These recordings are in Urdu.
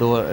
2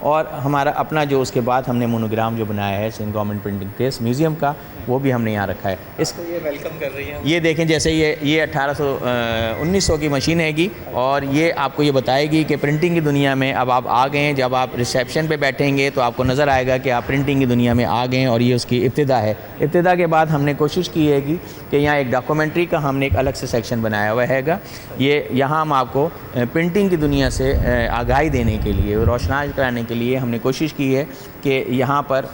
اور ہمارا اپنا جو اس کے بعد ہم نے مونوگرام جو بنایا ہے Sindh government printing press museum کا، وہ بھی ہم نے یہاں رکھا ہے. اس کو یہ ویلکم کر رہی ہے. یہ دیکھیں جیسے یہ 1900 کی مشین ہے گی، اور یہ آپ کو یہ بتائے گی کہ پرنٹنگ کی دنیا میں اب آپ آ گئے ہیں. جب آپ ریسیپشن پہ بیٹھیں گے تو آپ کو نظر آئے گا کہ آپ پرنٹنگ کی دنیا میں آ گئے ہیں، اور یہ اس کی ابتدا ہے. ابتدا کے بعد ہم نے کوشش کی ہے کہ یہاں ایک ڈاکومنٹری کا ہم نے ایک الگ سے سیکشن بنایا ہوا ہے گا. یہاں ہم آپ کو پرنٹنگ کی دنیا سے آگاہی دینے کے لیے، روشناس کرانے کے لیے ہم نے کوشش کی ہے کہ یہاں پر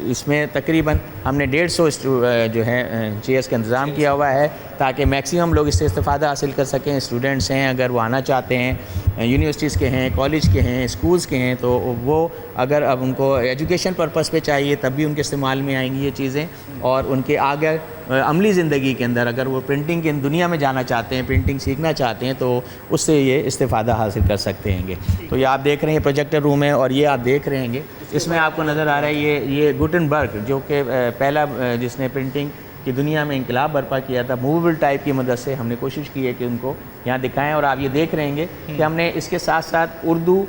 اس میں تقریباً ہم نے 150 جو ہے چیئرس کا انتظام کیا ہوا ہے، تاکہ میکسیمم لوگ اس سے استفادہ حاصل کر سکیں. اسٹوڈنٹس ہیں اگر وہ آنا چاہتے ہیں، یونیورسٹیز کے ہیں، کالج کے ہیں، اسکولز کے ہیں، تو وہ اگر اب ان کو ایجوکیشن پرپس پہ چاہیے تب بھی ان کے استعمال میں آئیں گی یہ چیزیں. اور ان کے آگے عملی زندگی کے اندر اگر وہ پرنٹنگ کی دنیا میں جانا چاہتے ہیں، پرنٹنگ سیکھنا چاہتے ہیں، تو اس سے یہ استفادہ حاصل کر سکتے ہیں گے. تو یہ آپ دیکھ رہے ہیں پروجیکٹر روم ہے، اور یہ آپ دیکھ رہے ہیں گے اس میں آپ کو نظر آ رہا ہے یہ گوٹنبرگ، جو کہ پہلا جس نے پرنٹنگ کی دنیا میں انقلاب برپا کیا تھا. موویبل ٹائپ کی مدد سے ہم نے کوشش کی ہے کہ ان کو یہاں دکھائیں. اور آپ یہ دیکھ رہے ہیں کہ ہم نے اس کے ساتھ ساتھ اردو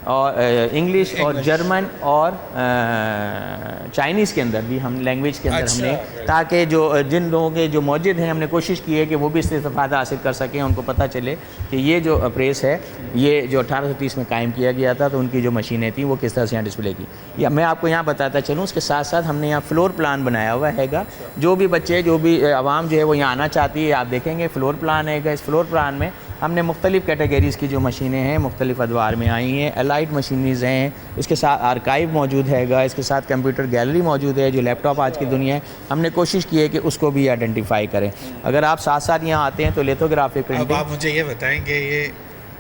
اور انگلش اور جرمن اور چائنیز کے اندر بھی ہم لینگویج کے اندر ہم نے، تاکہ جن لوگوں کے جو موجود ہیں ہم نے کوشش کی ہے کہ وہ بھی اس سے استفادہ حاصل کر سکیں. ان کو پتہ چلے کہ یہ جو پریس ہے یہ جو 1830 میں قائم کیا گیا تھا، تو ان کی جو مشینیں تھیں وہ کس طرح سے یہاں ڈسپلے کی. یا میں آپ کو یہاں بتاتا چلوں، اس کے ساتھ ساتھ ہم نے یہاں فلور پلان بنایا ہوا ہے گا. جو بھی بچے، جو بھی عوام جو ہے وہ یہاں آنا چاہتی ہے، آپ دیکھیں گے فلور پلان ہے گا. اس فلور پلان میں ہم نے مختلف کیٹیگریز کی جو مشینیں ہیں مختلف ادوار میں آئی ہیں. الائٹ مشینریز ہیں، اس کے ساتھ آرکائیو موجود ہے گا، اس کے ساتھ کمپیوٹر گیلری موجود ہے. جو لیپ ٹاپ آج کی دنیا ہے، ہم نے کوشش کی ہے کہ اس کو بھی آئیڈینٹیفائی کریں. اگر آپ ساتھ ساتھ یہاں آتے ہیں تو لیتھوگرافی پرنٹنگ. اب آپ مجھے یہ بتائیں کہ یہ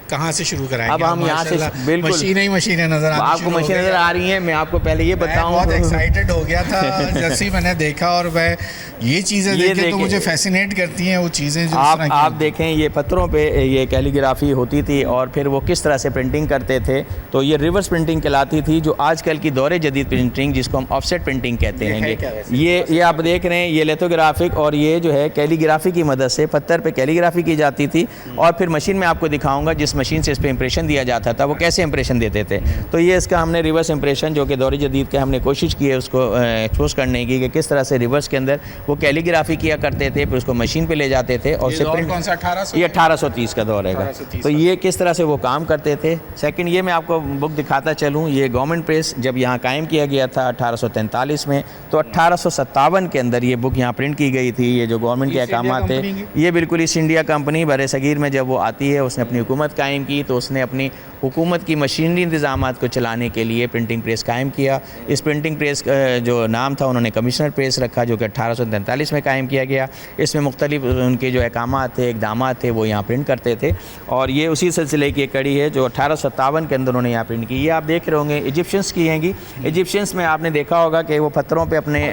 کہاں سے شروع کرائیں گے؟ اب ہم یہاں سے بالکل مشینیں نظر آپ کو مشینیں نظر آ رہی ہیں. میں آپ کو پہلے یہ بتاؤں، بہت ایکسائٹڈ ہو گیا تھا جیسے میں نے دیکھا، اور میں یہ چیزیں دیکھیں تو مجھے فیسینیٹ کرتی ہیں وہ چیزیں جو آپ دیکھیں. یہ پتھروں پہ یہ کیلیگرافی ہوتی تھی، اور پھر وہ کس طرح سے پرنٹنگ کرتے تھے. تو یہ ریورس پرنٹنگ کہلاتی تھی، جو آج کل کی دور جدید پرنٹنگ جس کو ہم آف سیٹ پرنٹنگ کہتے ہیں. یہ آپ دیکھ رہے ہیں، یہ لیتھوگرافک، اور یہ جو ہے کیلیگرافی کی مدد سے پتھر پہ کیلیگرافی کی جاتی تھی. اور پھر مشین میں آپ کو دکھاؤں گا جس مشین سے اس پہ امپریشن دیا جاتا تھا وہ کیسے امپریشن دیتے تھے. تو یہ اس کا ہم نے ریورس امپریشن، جو کہ دور جدید کے ہم نے کوشش کی ہے اس کو ایکسپوز کرنے کی، کہ کس طرح سے ریورس کے اندر وہ کیلیگرافی کیا کرتے تھے، پھر اس کو مشین پہ لے جاتے تھے. اور یہ 1830 کا دور ہے گا. تو یہ کس طرح سے وہ کام کرتے تھے. سیکنڈ، یہ میں آپ کو بک دکھاتا چلوں. یہ گورنمنٹ پریس جب یہاں قائم کیا گیا تھا 1843 میں، تو 1857 کے اندر یہ بک یہاں پرنٹ کی گئی تھی. یہ جو گورنمنٹ کے احکامات تھے، یہ بالکل ایسٹ انڈیا کمپنی بر صغیر میں جب وہ آتی ہے، اس نے اپنی حکومت قائم کی، تو اس نے اپنی حکومت کی مشینری انتظامات کو چلانے کے لیے پرنٹنگ پریس قائم کیا. اس پرنٹنگ پریس جو نام تھا انہوں نے کمشنر پریس رکھا، جو کہ 1843 میں قائم کیا گیا. اس میں مختلف ان کے جو احکامات تھے، اقدامات تھے، وہ یہاں پرنٹ کرتے تھے. اور یہ اسی سلسلے کی ایک کڑی ہے جو 1857 کے اندر انہوں نے یہاں پرنٹ کی. یہ آپ دیکھ رہے ہوں گے ایجپشنس کی ہیں گی. ایجپشنس میں آپ نے دیکھا ہوگا کہ وہ پتھروں پہ اپنے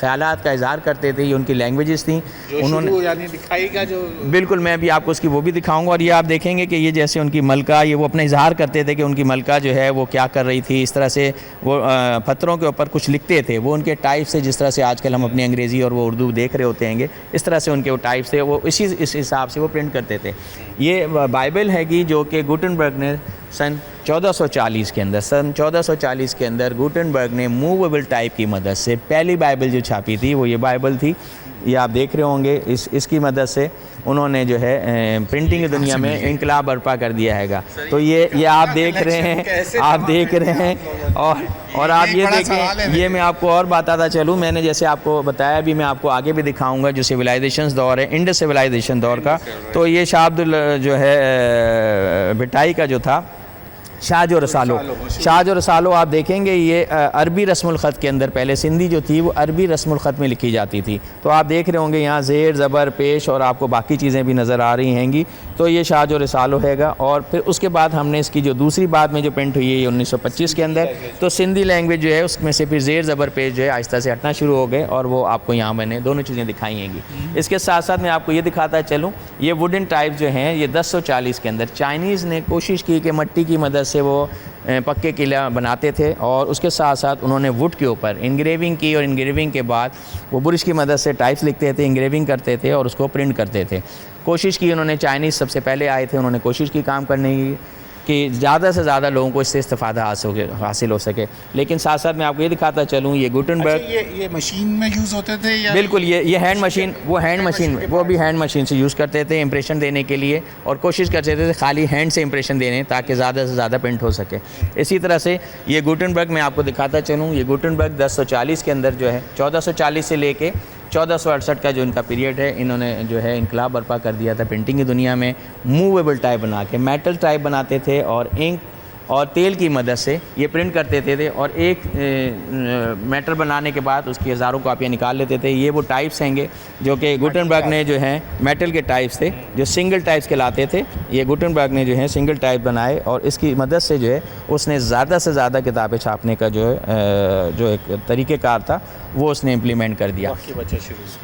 خیالات کا اظہار کرتے تھے. یہ ان کی لینگویجز تھیں. انہوں نے بالکل، میں بھی آپ کو اس کی وہ بھی دکھاؤں گا. اور یہ آپ دیکھیں گے کہ یہ جیسے ان کی ملکہ، یہ وہ اپنا اظہار کرتے تھے کہ ان کی ملکہ جو ہے وہ کیا کر رہی تھی. اس طرح سے وہ پتھروں کے اوپر کچھ لکھتے تھے. وہ ان کے ٹائپ سے، جس طرح سے آج کل ہم اپنی انگریزی اور وہ اردو دیکھ رہے ہوتے ہیں گے، اس طرح سے ان کے وہ ٹائپ سے وہ اس حساب سے وہ پرنٹ کرتے تھے. یہ بائبل ہے گی جو کہ گوٹنبرگ نے سن 1440 کے اندر گوٹنبرگ نے موویبل ٹائپ کی مدد سے پہلی بائبل جو چھاپی تھی وہ یہ بائبل تھی. یہ آپ دیکھ رہے ہوں گے. اس کی مدد سے انہوں نے جو ہے پرنٹنگ کی دنیا میں انقلاب برپا کر دیا ہے گا. تو یہ آپ دیکھ رہے ہیں، اور آپ یہ دیکھیں. یہ میں آپ کو اور بتاتا چلوں، میں نے جیسے آپ کو بتایا بھی، میں آپ کو آگے بھی دکھاؤں گا جو سویلائزیشن دور ہے، انڈس سویلائزیشن دور کا. تو یہ شاہ عبد جو ہے بھٹائی کا جو تھا، شاج و رسالو آپ دیکھیں گے. یہ عربی رسم الخط کے اندر پہلے سندھی جو تھی وہ عربی رسم الخط میں لکھی جاتی تھی. تو آپ دیکھ رہے ہوں گے یہاں زیر زبر پیش، اور آپ کو باقی چیزیں بھی نظر آ رہی ہیں گی. تو یہ شاج و رسالو ہے گا. اور پھر اس کے بعد ہم نے اس کی جو دوسری بات میں جو پرنٹ ہوئی ہے یہ 1925 کے اندر. تو سندھی لینگویج جو ہے اس میں سے پھر زیر زبر پیش جو ہے آہستہ سے ہٹنا شروع ہو گئے، اور وہ آپ کو یہاں میں نے دونوں چیزیں دکھائی ہیں گی. اس کے ساتھ ساتھ میں آپ کو یہ دکھاتا چلوں، یہ ووڈن ٹائپ جو ہیں یہ 1040 کے اندر چائنیز نے کوشش کی کہ مٹی کی مدد سے وہ پکے قلعہ بناتے تھے. اور اس کے ساتھ ساتھ انہوں نے ووڈ کے اوپر انگریونگ کی، اور انگریونگ کے بعد وہ برش کی مدد سے ٹائپس لکھتے تھے، انگریونگ کرتے تھے اور اس کو پرنٹ کرتے تھے. کوشش کی انہوں نے، چائنیز سب سے پہلے آئے تھے، انہوں نے کوشش کی کام کرنے کی. کہ زیادہ سے زیادہ لوگوں کو اس سے استفادہ حاصل ہو سکے. لیکن ساتھ ساتھ میں آپ کو یہ دکھاتا چلوں یہ گوٹنبرگ یہ مشین میں یوز ہوتے تھے یا بالکل یہ ہینڈ مشین وہ بھی ہینڈ مشین سے یوز کرتے تھے امپریشن دینے کے لیے, اور کوشش کرتے تھے خالی ہینڈ سے امپریشن دینے تاکہ زیادہ سے زیادہ پرنٹ ہو سکے. اسی طرح سے یہ گوٹنبرگ میں آپ کو دکھاتا چلوں, یہ گوٹنبرگ 1040 کے اندر جو ہے 1440 سے لے کے 1468 کا جو ان کا پیریڈ ہے, انہوں نے جو ہے انقلاب برپا کر دیا تھا پرنٹنگ کی دنیا میں. موویبل ٹائپ بنا کے میٹل ٹائپ بناتے تھے اور انک اور تیل کی مدد سے یہ پرنٹ کرتے تھے, اور ایک میٹر بنانے کے بعد اس کی ہزاروں کاپیاں نکال لیتے تھے. یہ وہ ٹائپس ہیں گے جو کہ گوٹنبرگ نے جو ہیں میٹل کے ٹائپس تھے جو سنگل ٹائپس کہلاتے تھے. یہ گوٹنبرگ نے جو ہے سنگل ٹائپ بنائے اور اس کی مدد سے جو ہے اس نے زیادہ سے زیادہ کتابیں چھاپنے کا جو ایک طریقہ کار تھا وہ اس نے امپلیمنٹ کر دیا.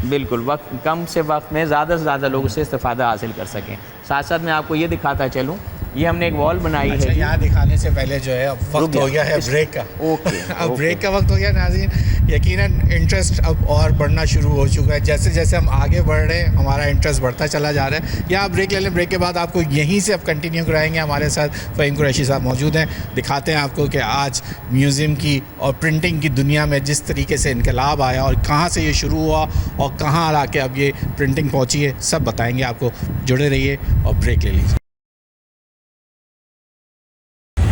بالکل کم سے وقت میں زیادہ سے زیادہ لوگ اس سے استفادہ حاصل کر سکیں. ساتھ ساتھ میں آپ کو یہ دکھاتا چلوں, یہ ہم نے ایک وال بنائی ہے. یہاں دکھانے سے پہلے جو ہے اب وقت ہو گیا ہے بریک کا. اب بریک کا وقت ہو گیا ناظرین. یقیناً انٹرسٹ اب اور بڑھنا شروع ہو چکا ہے. جیسے جیسے ہم آگے بڑھ رہے ہیں ہمارا انٹرسٹ بڑھتا چلا جا رہا ہے. یہاں بریک لے لیں, بریک کے بعد آپ کو یہیں سے اب کنٹینیو کرائیں گے. ہمارے ساتھ فہیم قریشی صاحب موجود ہیں, دکھاتے ہیں آپ کو کہ آج میوزیم کی اور پرنٹنگ کی دنیا میں جس طریقے سے انقلاب آیا اور کہاں سے یہ شروع ہوا اور کہاں آ کے اب یہ پرنٹنگ پہنچی ہے, سب بتائیں گے آپ کو. جڑے رہیے اور بریک لے لیجیے.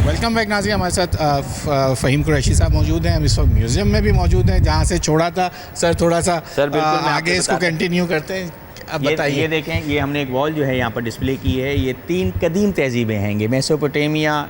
ویلکم بیک ناظرین, ہمارے ساتھ فہیم قریشی صاحب موجود ہیں. ہم اس وقت میوزیم میں بھی موجود ہیں جہاں سے چھوڑا تھا. سر تھوڑا سا آگے اس کو کنٹینیو کرتے ہیں. اب بتائیے. یہ دیکھیں, یہ ہم نے ایک وال جو ہے یہاں پر ڈسپلے کی ہے. یہ 3 قدیم تہذیبیں ہیں گے, میسوپوٹیمیا,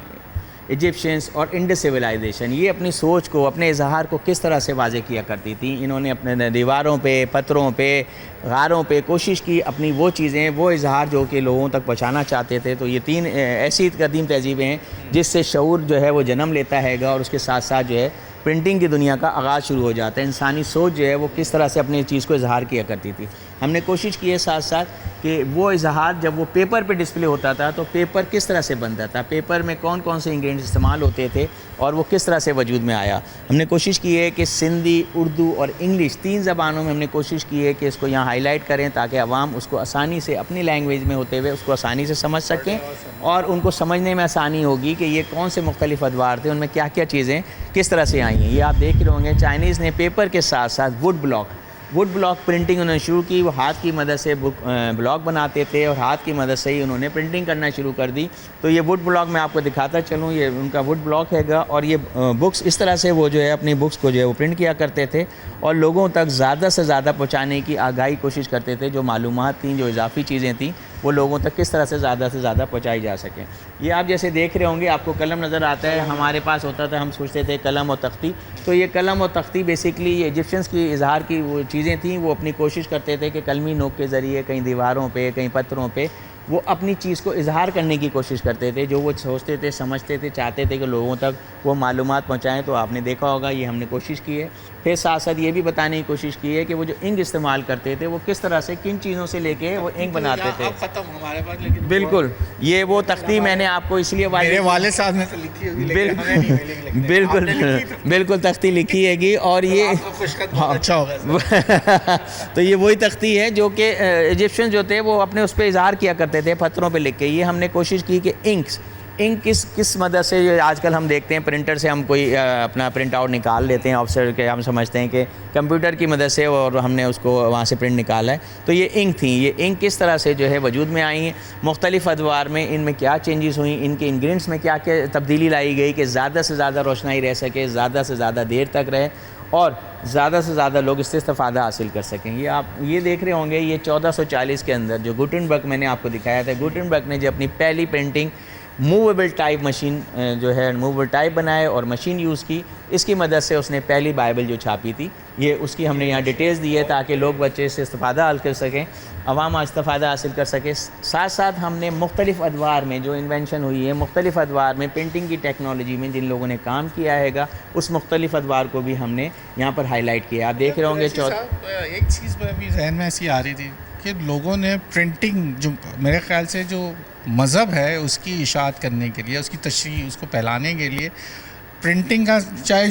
ایجپشنس اور انڈس سویلائزیشن. یہ اپنی سوچ کو, اپنے اظہار کو کس طرح سے واضح کیا کرتی تھیں. انہوں نے اپنے دیواروں پہ, پتھروں پہ, غاروں پہ کوشش کی اپنی وہ چیزیں, وہ اظہار جو کہ لوگوں تک پہنچانا چاہتے تھے. تو یہ 3 ایسی قدیم تہذیبیں ہیں جس سے شعور جو ہے وہ جنم لیتا ہے گا, اور اس کے ساتھ ساتھ جو ہے پرنٹنگ کی دنیا کا آغاز شروع ہو جاتا ہے. انسانی سوچ جو ہے وہ کس طرح سے اپنی چیز کو اظہار کیا کرتی تھی. ہم نے کوشش کی ہے ساتھ ساتھ کہ وہ اظہار جب وہ پیپر پہ ڈسپلے ہوتا تھا تو پیپر کس طرح سے بنتا تھا, پیپر میں کون کون سے انگریڈینٹس استعمال ہوتے تھے اور وہ کس طرح سے وجود میں آیا. ہم نے کوشش کی ہے کہ سندھی, اردو اور انگلش 3 زبانوں میں ہم نے کوشش کی ہے کہ اس کو یہاں ہائی لائٹ کریں تاکہ عوام اس کو آسانی سے اپنی لینگویج میں ہوتے ہوئے اس کو آسانی سے سمجھ سکیں, اور ان کو سمجھنے میں آسانی ہوگی کہ یہ کون سے مختلف ادوار تھے, ان میں کیا کیا چیزیں کس طرح سے آئی ہیں. یہ آپ دیکھ رہے ہوں گے چائنیز نے پیپر کے ساتھ ساتھ ووڈ بلاک پرنٹنگ انہوں نے شروع کی. وہ ہاتھ کی مدد سے بلاک بناتے تھے اور ہاتھ کی مدد سے ہی انہوں نے پرنٹنگ کرنا شروع کر دی. تو یہ ووڈ بلاک میں آپ کو دکھاتا چلوں, یہ ان کا ووڈ بلاک ہے گا, اور یہ بکس اس طرح سے وہ جو ہے اپنی بکس کو جو ہے وہ پرنٹ کیا کرتے تھے اور لوگوں تک زیادہ سے زیادہ پہنچانے کی آگاہی کوشش کرتے تھے. جو معلومات تھیں, جو اضافی چیزیں تھیں, وہ لوگوں تک کس طرح سے زیادہ پہنچائی جا سکیں. یہ آپ جیسے دیکھ رہے ہوں گے آپ کو قلم نظر آتا ہے. ہمارے پاس ہوتا تھا, ہم سوچتے تھے قلم اور تختی. تو یہ قلم اور تختی بیسکلی یہ ایجپشنس کی اظہار کی وہ چیزیں تھیں. وہ اپنی کوشش کرتے تھے کہ قلمی نوک کے ذریعے کہیں دیواروں پہ, کہیں پتھروں پہ وہ اپنی چیز کو اظہار کرنے کی کوشش کرتے تھے, جو وہ سوچتے تھے, سمجھتے تھے, چاہتے تھے کہ لوگوں تک وہ معلومات پہنچائیں. تو آپ نے دیکھا ہوگا یہ ہم نے کوشش کی ہے. پھر ساتھ ساتھ یہ بھی بتانے کی کوشش کی ہے کہ وہ جو انک استعمال کرتے تھے وہ کس طرح سے, کن چیزوں سے لے کے وہ انک بناتے تھے. بالکل یہ وہ تختی میں نے آپ کو اس لیے میرے والد صاحب نے تو لکھی ہوگی, بالکل تختی لکھی ہے گی. اور یہ اچھا ہوگا. تو یہ وہی تختی ہے جو کہ ایجپشن جو تھے وہ اپنے اس پہ اظہار کیا کرتے تھے پتھروں پہ لکھ کے. یہ ہم نے کوشش کی کہ انک کس مدد سے, آج کل ہم دیکھتے ہیں پرنٹر سے ہم کوئی اپنا پرنٹ آؤٹ نکال لیتے ہیں آفسر کے, ہم سمجھتے ہیں کہ کمپیوٹر کی مدد سے اور ہم نے اس کو وہاں سے پرنٹ نکالا ہے. تو یہ انک تھیں. یہ انک کس طرح سے جو ہے وجود میں آئی ہیں, مختلف ادوار میں ان میں کیا چینجز ہوئیں, ان کے انگریڈینٹس میں کیا کیا تبدیلی لائی گئی کہ زیادہ سے زیادہ روشنائی رہ سکے, زیادہ سے زیادہ دیر تک رہے اور زیادہ سے زیادہ لوگ اس سے استفادہ حاصل کر سکیں. یہ آپ یہ دیکھ رہے ہوں گے, یہ 1440 کے اندر جو گوٹنبرگ میں نے آپ کو دکھایا تھا, گوٹنبرگ نے جو اپنی پہلی پرنٹنگ موویبل ٹائپ مشین جو ہے موویبل ٹائپ بنائے اور مشین یوز کی, اس کی مدد سے اس نے پہلی بائبل جو چھاپی تھی, یہ اس کی ہم نے یہاں ڈیٹیلز دی ہے تاکہ لوگ بچے سے استفادہ حاصل کر سکیں, عوام استفادہ حاصل کر سکے. ساتھ ساتھ ہم نے مختلف ادوار میں جو انوینشن ہوئی ہے, مختلف ادوار میں پرنٹنگ کی ٹیکنالوجی میں جن لوگوں نے کام کیا ہے گا, اس مختلف ادوار کو بھی ہم نے یہاں پر ہائی لائٹ کیا. آپ دیکھ رہے ہوں گے. ایک چیز ابھی ذہن میں ایسی آ رہی تھی کہ لوگوں نے پرنٹنگ, جو میرے خیال سے جو مذہب ہے اس کی اشاعت کرنے کے لیے, اس کی تشریح, اس کو پھیلانے کے لیے پرنٹنگ کا, چاہے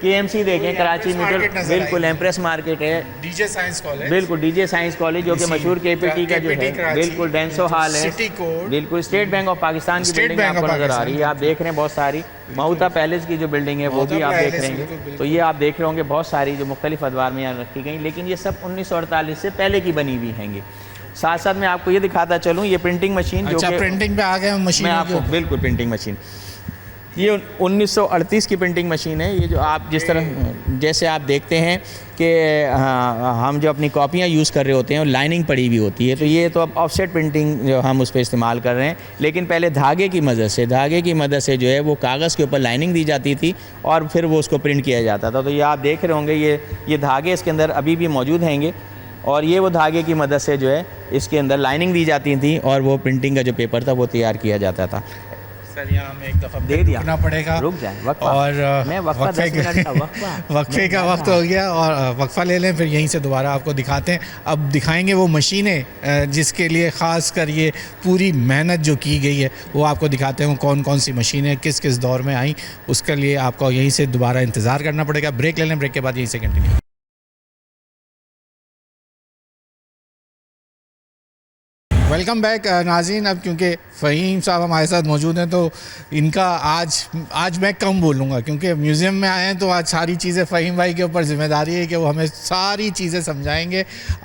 KMC دیکھیں کراچی میٹر, بالکل ایمپریس مارکیٹ ہے, DJ سائنس کالج, بالکل DJ سائنس کالج جو کہ مشہور KPT کا جو ہے, بالکل ڈینسو ہال ہے, سٹی کوڈ, بالکل اسٹیٹ بینک آف پاکستان کی بلڈنگ آپ کو نظر آ رہی ہے, آپ دیکھ رہے ہیں بہت ساری. مہوتا پیلس کی جو بلڈنگ ہے وہ بھی آپ دیکھ رہے ہیں, تو یہ آپ دیکھ رہے ہوں گے بہت ساری جو مختلف ادوار میں یہاں رکھی گئیں, لیکن یہ سب 1948 سے پہلے کی بنی ہوئی ہیں گی. ساتھ ساتھ میں آپ کو یہ دکھاتا چلوں, یہ پرنٹنگ مشین جو کہ پرنٹنگ پہ آ گئے مشین, میں آپ کو بالکل پرنٹنگ مشین, یہ 1938 کی پرنٹنگ مشین ہے. یہ جو آپ جس طرح جیسے آپ دیکھتے ہیں کہ ہم جو اپنی کاپیاں یوز کر رہے ہوتے ہیں لائننگ پڑی ہوئی ہوتی ہے, تو یہ تو اب آف سیٹ پرنٹنگ جو ہم اس پہ استعمال کر رہے ہیں, لیکن پہلے دھاگے کی مدد سے جو ہے وہ کاغذ کے اوپر لائننگ دی جاتی تھی اور پھر وہ اس کو پرنٹ کیا جاتا تھا. تو یہ آپ دیکھ رہے ہوں گے یہ دھاگے اس کے اندر ابھی بھی موجود ہیں گے, اور یہ وہ دھاگے کی مدد سے جو ہے اس کے اندر لائننگ دی جاتی تھی اور وہ پرنٹنگ کا جو پیپر تھا وہ تیار کیا جاتا تھا. سر یہاں ہمیں ایک دفعہ دے دیا, رکنا پڑے گا, رک جائیں وقفہ, اور میں وقفے کا وقت ہو گیا, اور وقفہ لے لیں, پھر یہیں سے دوبارہ آپ کو دکھاتے ہیں. اب دکھائیں گے وہ مشینیں جس کے لیے خاص کر یہ پوری محنت جو کی گئی ہے, وہ آپ کو دکھاتے ہیں کون کون سی مشینیں کس کس دور میں آئیں. اس کے لیے آپ کو یہیں سے دوبارہ انتظار کرنا پڑے گا. بریک لے لیں, بریک کے بعد یہیں سے کنٹینیو. ویلکم بیک ناظرین. اب کیونکہ فہیم صاحب ہمارے ساتھ موجود ہیں تو ان کا آج میں کم بولوں گا, کیونکہ میوزیم میں آئے ہیں تو آج ساری چیزیں فہیم بھائی کے اوپر ذمہ داری ہے کہ وہ ہمیں ساری چیزیں سمجھائیں گے.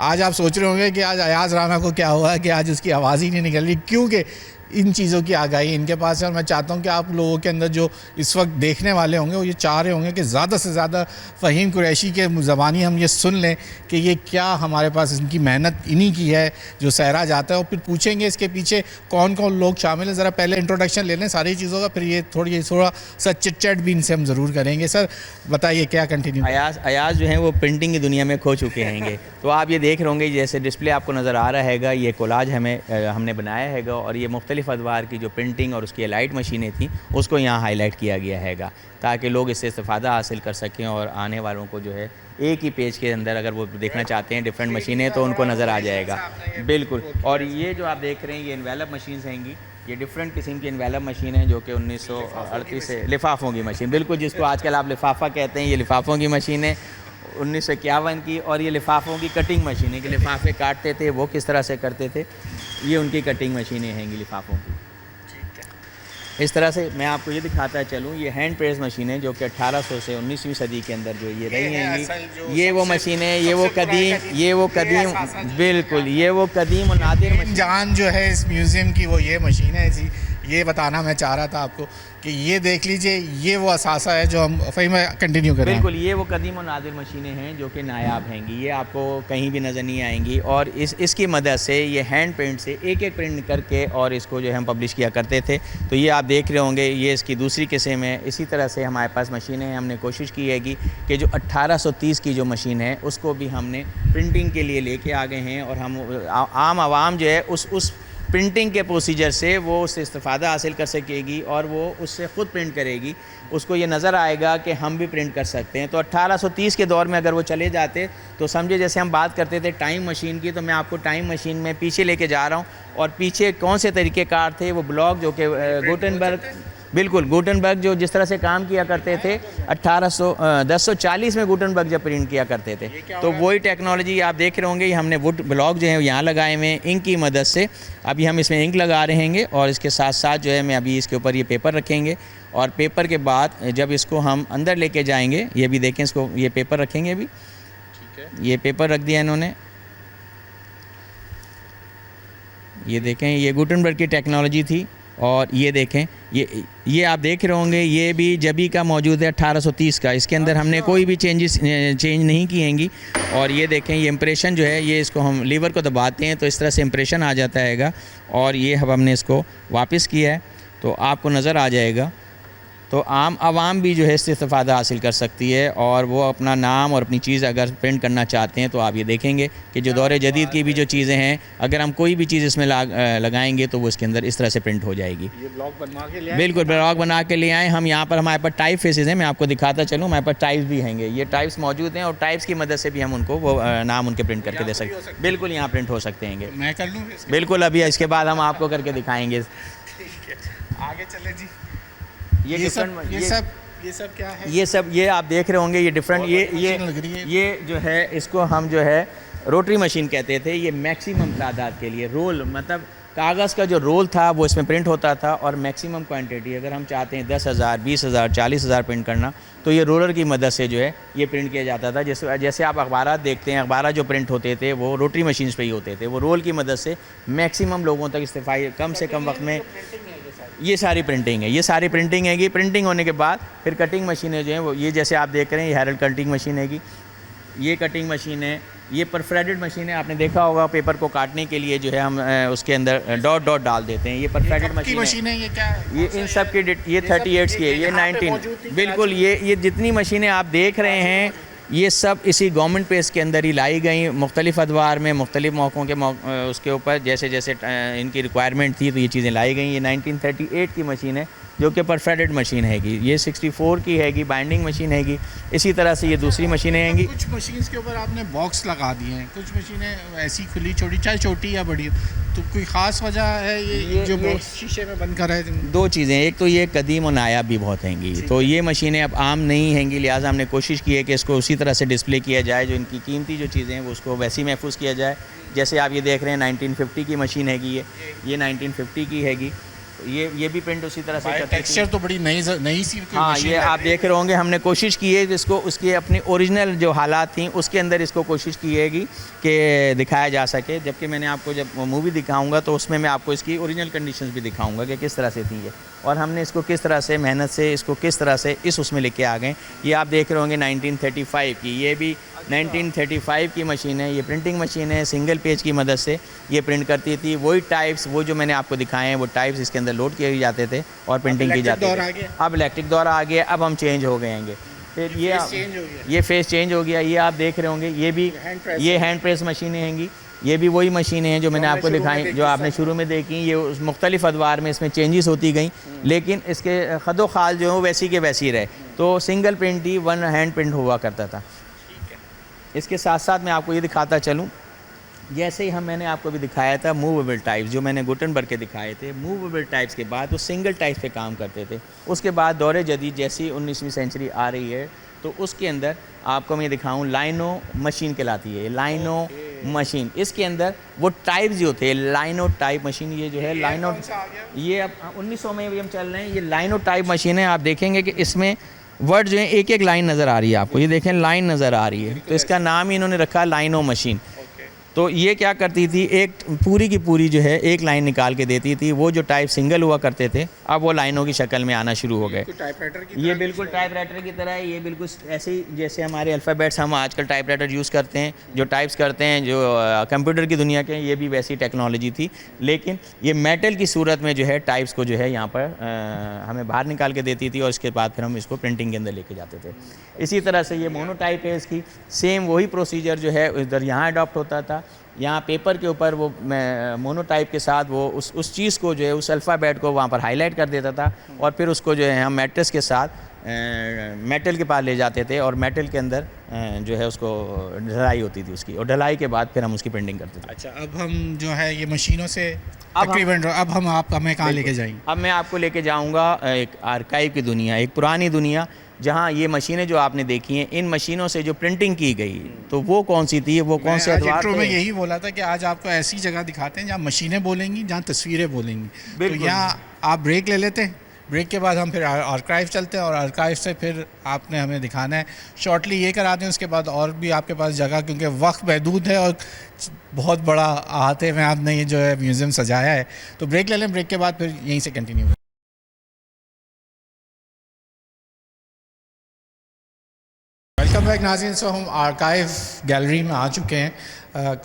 آج آپ سوچ رہے ہوں گے کہ آج ایاز رانا کو کیا ہوا ہے کہ آج اس کی آواز ہی نہیں نکل رہی, کیونکہ ان چیزوں کی آگاہی ان کے پاس ہے. اور میں چاہتا ہوں کہ آپ لوگوں کے اندر جو اس وقت دیکھنے والے ہوں گے وہ یہ چاہ رہے ہوں گے کہ زیادہ سے زیادہ فہیم قریشی کے زبانی ہم یہ سن لیں کہ یہ کیا ہمارے پاس ان کی محنت انہی کی ہے جو سہرا جاتا ہے, اور پھر پوچھیں گے اس کے پیچھے کون کون لوگ شامل ہیں. ذرا پہلے انٹروڈکشن لے لیں ساری چیزوں کا, پھر یہ تھوڑا سا چٹ چیٹ بھی ان سے ہم ضرور کریں گے. سر بتائیے کیا کنٹینیو. ایاز جو ہیں وہ پرنٹنگ کی دنیا میں کھو چکے ہیں گے, تو آپ یہ دیکھ رہے ہوں گے جیسے ڈسپلے آپ کو نظر آ رہا ہے گا, یہ کولاج ہم نے بنایا ہے گا, اور یہ مختلف ادوار کی جو پرنٹنگ اور اس کی لائٹ مشینیں تھیں اس کو یہاں ہائی لائٹ کیا گیا ہے گا, تاکہ لوگ اس سے استفادہ حاصل کر سکیں, اور آنے والوں کو جو ہے ایک ہی پیج کے اندر اگر وہ دیکھنا چاہتے ہیں ڈفرینٹ مشینیں تو ان کو نظر آ جائے گا. بالکل. اور یہ جو آپ دیکھ رہے ہیں یہ انویلپ مشینز ہیں گی, یہ ڈفرینٹ قسم کی انویلپ مشین ہیں جو کہ 1938 سے لفافوں کی مشین, بالکل جس کو آج کل آپ لفافہ کہتے ہیں, یہ لفافوں کی مشین ہے 1951 کی. اور یہ لفافوں کی کٹنگ مشین ہے کہ لفافے کاٹتے تھے وہ کس طرح سے کرتے تھے, یہ ان کی کٹنگ مشینیں ہیں گی لفافوں کی. اس طرح سے میں آپ کو یہ دکھاتا چلوں, یہ ہینڈ پریس مشینیں جو کہ 1800 سے 19ویں صدی کے اندر جو یہ رہی ہیں گی, یہ وہ مشینیں, یہ وہ قدیم بالکل یہ وہ قدیم و نادر مشین جان جو ہے اس میوزیم کی وہ یہ مشین ہے. یہ بتانا میں چاہ رہا تھا آپ کو کہ یہ دیکھ لیجئے, یہ وہ اثاثہ ہے جو ہم فہیم کنٹینیو کریں. بالکل یہ وہ قدیم و نادر مشینیں ہیں جو کہ نایاب ہیں گی, یہ آپ کو کہیں بھی نظر نہیں آئیں گی, اور اس کی مدد سے یہ ہینڈ پرنٹ سے ایک پرنٹ کر کے اور اس کو جو ہے ہم پبلش کیا کرتے تھے. تو یہ آپ دیکھ رہے ہوں گے یہ اس کی دوسری قسم ہے. اسی طرح سے ہمارے پاس مشینیں ہیں, ہم نے کوشش کی ہے کہ جو 1830 کی جو مشین ہے اس کو بھی ہم نے پرنٹنگ کے لیے لے کے آ گئے ہیں, اور ہم عام عوام جو ہے اس پرنٹنگ کے پروسیجر سے وہ اس سے استفادہ حاصل کر سکے گی, اور وہ اس سے خود پرنٹ کرے گی. اس کو یہ نظر آئے گا کہ ہم بھی پرنٹ کر سکتے ہیں. تو 1830 کے دور میں اگر وہ چلے جاتے تو سمجھے جیسے ہم بات کرتے تھے ٹائم مشین کی, تو میں آپ کو ٹائم مشین میں پیچھے لے کے جا رہا ہوں, اور پیچھے کون سے طریقہ کار تھے, وہ بلاک جو کہ گوٹنبرگ جو جس طرح سے کام کیا کرتے تھے 1040 میں گوٹنبرگ جب پرنٹ کیا کرتے تھے, تو وہی ٹیکنالوجی آپ دیکھ رہے ہوں گے. ہم نے وڈ بلاک جو ہے یہاں لگائے ہوئے ہیں انک کی مدد سے. ابھی ہم اس میں انک لگا رہے ہیں, اور اس کے ساتھ ساتھ جو ہے میں ابھی اس کے اوپر یہ پیپر رکھیں گے, اور پیپر کے بعد جب اس کو ہم اندر لے کے جائیں گے, یہ بھی دیکھیں اس کو, یہ پیپر رکھیں گے. ابھی یہ پیپر رکھ دیا انہوں نے, یہ دیکھیں یہ گوٹنبرگ کی ٹیکنالوجی تھی. اور یہ دیکھیں یہ آپ دیکھ رہے ہوں گے یہ بھی جبھی کا موجود ہے 1830 کا, اس کے اندر ہم نے کوئی بھی چینج نہیں کیے گی. اور یہ دیکھیں یہ امپریشن جو ہے, یہ اس کو ہم لیور کو دباتے ہیں تو اس طرح سے امپریشن آ جاتا ہے گا, اور یہ اب ہم نے اس کو واپس کیا ہے تو آپ کو نظر آ جائے گا. تو عام عوام بھی جو ہے اس سے استفادہ حاصل کر سکتی ہے, اور وہ اپنا نام اور اپنی چیز اگر پرنٹ کرنا چاہتے ہیں تو آپ یہ دیکھیں گے کہ جو دور جدید کی بھی جو چیزیں ہیں, اگر ہم کوئی بھی چیز اس میں لگائیں گے تو وہ اس کے اندر اس طرح سے پرنٹ ہو جائے گی. بالکل بلاک بنا کے لے آئیں. ہم یہاں پر ہمارے پاس ٹائپ فیسز ہیں, میں آپ کو دکھاتا چلوں, ہمارے پاس ٹائپس بھی ہیں گے, یہ ٹائپس موجود ہیں, اور ٹائپس کی مدد سے بھی ہم ان کو وہ نام ان کے پرنٹ کر کے دے سکتے ہیں. بالکل یہاں پرنٹ ہو سکتے ہیں گے. میں کر لوں بالکل, ابھی اس کے بعد ہم آپ کو کر کے دکھائیں گے. آگے چلے جی. یہ یہ سب کیا ہے؟ یہ سب یہ آپ دیکھ رہے ہوں گے یہ ڈفرینٹ یہ جو ہے اس کو ہم جو ہے روٹری مشین کہتے تھے. یہ میکسیمم تعداد کے لیے رول مطلب کاغذ کا جو رول تھا وہ اس میں پرنٹ ہوتا تھا اور میکسیمم کوانٹٹی اگر ہم چاہتے ہیں 10,000 20,000 40,000 پرنٹ کرنا تو یہ رولر کی مدد سے جو ہے یہ پرنٹ کیا جاتا تھا. جیسے آپ اخبارات دیکھتے ہیں اخبارات جو پرنٹ ہوتے تھے وہ روٹری مشینز پہ ہی ہوتے تھے. وہ رول کی مدد سے میکسیمم لوگوں تک استفادہ کم سے کم وقت میں یہ ساری پرنٹنگ ہے. یہ ساری پرنٹنگ ہے گی. پرنٹنگ ہونے کے بعد پھر کٹنگ مشینیں جو ہیں وہ یہ جیسے آپ دیکھ رہے ہیں یہ ہیرل کٹنگ مشین ہے گی. یہ کٹنگ مشین ہے. یہ پرفریٹڈ مشین ہے. آپ نے دیکھا ہوگا پیپر کو کاٹنے کے لیے جو ہے ہم اس کے اندر ڈاٹ ڈاٹ ڈال دیتے ہیں. یہ پرفریٹڈ مشین ہے. یہ کیا ہے؟ یہ ان سب کی یہ 38 کی ہے. یہ 19 بالکل یہ جتنی مشینیں آپ دیکھ رہے ہیں یہ سب اسی گورنمنٹ پیس کے اندر ہی لائی گئیں مختلف ادوار میں مختلف موقعوں کے اس کے اوپر جیسے جیسے ان کی ریکوائرمنٹ تھی تو یہ چیزیں لائی گئیں. یہ 1938 کی مشین ہے جو کہ پرفریٹڈ مشین ہے گی. یہ 64 کی ہے گی بائنڈنگ مشین ہے گی. اسی طرح سے یہ دوسری مشینیں ہیں گی. کچھ مشینز کے اوپر آپ نے باکس لگا دیے ہیں, کچھ مشینیں ایسی کھلی چھوٹی چاہے چھوٹی یا بڑی, تو کوئی خاص وجہ ہے یہ جو باکس شیشے میں بند کر رہے ہیں؟ دو چیزیں, ایک تو یہ قدیم و نایاب بھی بہت ہیں گی تو یہ مشینیں اب عام نہیں ہیں گی, لہٰذا ہم نے کوشش کی ہے کہ اس کو اسی طرح سے ڈسپلے کیا جائے جو ان کی قیمتی جو چیزیں ہیں وہ اس کو ویسی محفوظ کیا جائے. جیسے آپ یہ دیکھ رہے ہیں 1950 کی مشین ہے گی. یہ 1950 کی ہے گی. یہ بھی پرنٹ اسی طرح سے ٹیکسچر تو بڑی نئی سی. ہاں یہ آپ دیکھ رہے ہوں گے ہم نے کوشش کی ہے کہ اس کو اس کی اپنی اوریجنل جو حالات تھیں اس کے اندر اس کو کوشش کی ہے گی کہ دکھایا جا سکے. جبکہ میں نے آپ کو جب مووی دکھاؤں گا تو اس میں آپ کو اس کی اوریجنل کنڈیشنز بھی دکھاؤں گا کہ کس طرح سے تھیں یہ اور ہم نے اس کو کس طرح سے محنت سے اس کو کس طرح سے اس میں لے کے آ گئے. یہ آپ دیکھ رہے ہوں گے 1935 کی. یہ بھی 1935 کی مشین ہے. یہ پرنٹنگ مشین ہے. سنگل پیج کی مدد سے یہ پرنٹ کرتی تھی. وہی ٹائپس وہ جو میں نے آپ کو دکھائے ہیں وہ ٹائپس اس کے اندر لوڈ کیے جاتے تھے اور پرنٹنگ کی جاتی تھی. اب الیکٹرک دور آ گیا. اب ہم چینج ہو گئے ہیں گے. پھر یہ فیس چینج ہو گیا. یہ آپ دیکھ رہے ہوں گے یہ بھی یہ ہینڈ پریس مشینیں ہیں گی. یہ بھی وہی مشینیں ہیں جو میں نے آپ کو دکھائی جو آپ نے شروع میں دیکھی. یہ مختلف ادوار میں اس میں چینجز ہوتی گئیں لیکن اس کے خد و خال جو ہے ویسی کے ویسی رہے. تو سنگل پرنٹ ہی ون ہینڈ پرنٹ ہوا کرتا تھا. اس کے ساتھ ساتھ میں آپ کو یہ دکھاتا چلوں جیسے ہی میں نے آپ کو بھی دکھایا تھا موویبل ٹائپس جو میں نے گوٹنبرگ کے دکھائے تھے. موویبل ٹائپس کے بعد وہ سنگل ٹائپس پہ کام کرتے تھے. اس کے بعد دور جدید جیسی 19ویں سینچری آ رہی ہے تو اس کے اندر آپ کو میں دکھاؤں لائنو مشین کہلاتی ہے. لائنو مشین اس کے اندر وہ ٹائپس جو تھے لائنو ٹائپ مشین. یہ جو ہے لائنو یہ اب 1900 میں بھی ہم چل رہے ہیں. یہ لائنو ٹائپ مشین ہے. آپ دیکھیں گے کہ اس میں ورڈ جو ہیں ایک ایک لائن نظر آ رہی ہے آپ کو. یہ دیکھیں لائن نظر آ رہی ہے تو اس کا نام ہی انہوں نے رکھا لائنو مشین. تو یہ کیا کرتی تھی ایک پوری کی پوری جو ہے ایک لائن نکال کے دیتی تھی. وہ جو ٹائپ سنگل ہوا کرتے تھے اب وہ لائنوں کی شکل میں آنا شروع ہو گئے. یہ بالکل ٹائپ رائٹر کی طرح ہے. یہ بالکل ایسے ہی جیسے ہمارے الفابیٹس ہم آج کل ٹائپ رائٹر یوز کرتے ہیں جو ٹائپس کرتے ہیں جو کمپیوٹر کی دنیا کے. یہ بھی ویسی ٹیکنالوجی تھی لیکن یہ میٹل کی صورت میں جو ہے ٹائپس کو جو ہے یہاں پر ہمیں باہر نکال کے دیتی تھی اور اس کے بعد پھر ہم اس کو پرنٹنگ کے اندر لے کے جاتے تھے. اسی طرح سے یہ مونو ٹائپ ہے. اس کی سیم وہی پروسیجر جو ہے ادھر یہاں اڈاپٹ ہوتا تھا. یہاں پیپر کے اوپر وہ مونو ٹائپ کے ساتھ وہ اس چیز کو جو ہے اس الفابیٹ کو وہاں پر ہائی لائٹ کر دیتا تھا اور پھر اس کو جو ہے ہم میٹرس کے ساتھ میٹل کے پاس لے جاتے تھے اور میٹل کے اندر جو ہے اس کو ڈھلائی ہوتی تھی اس کی اور ڈھلائی کے بعد پھر ہم اس کی پرنٹنگ کرتے تھے. اچھا اب ہم جو ہے یہ مشینوں سے تقریباً اب ہم آپ ہمیں کہاں لے کے جائیں گے؟ اب میں آپ کو لے کے جاؤں گا ایک آرکائیو کی دنیا, ایک پرانی دنیا جہاں یہ مشینیں جو آپ نے دیکھی ہیں ان مشینوں سے جو پرنٹنگ کی گئی تو وہ کون سی تھی, وہ کون سے ادوار تھے. میں یہی بولا تھا کہ آج آپ کو ایسی جگہ دکھاتے ہیں جہاں مشینیں بولیں گی جہاں تصویریں بولیں گی. تو یہاں آپ بریک لے لیتے ہیں. بریک کے بعد ہم پھر آرکائیو چلتے ہیں اور آرکائیو سے پھر آپ نے ہمیں دکھانا ہے شارٹلی یہ کرا دیں. اس کے بعد اور بھی آپ کے پاس جگہ کیونکہ وقت محدود ہے اور بہت بڑا احاطے میں آپ نے یہ جو ہے میوزیم سجایا ہے. تو بریک لے لیں. بریک کے بعد پھر یہیں سے کنٹینیو کریں. ویلکم بیک ناظرین. سو ہم آرکائیو گیلری میں آ چکے ہیں.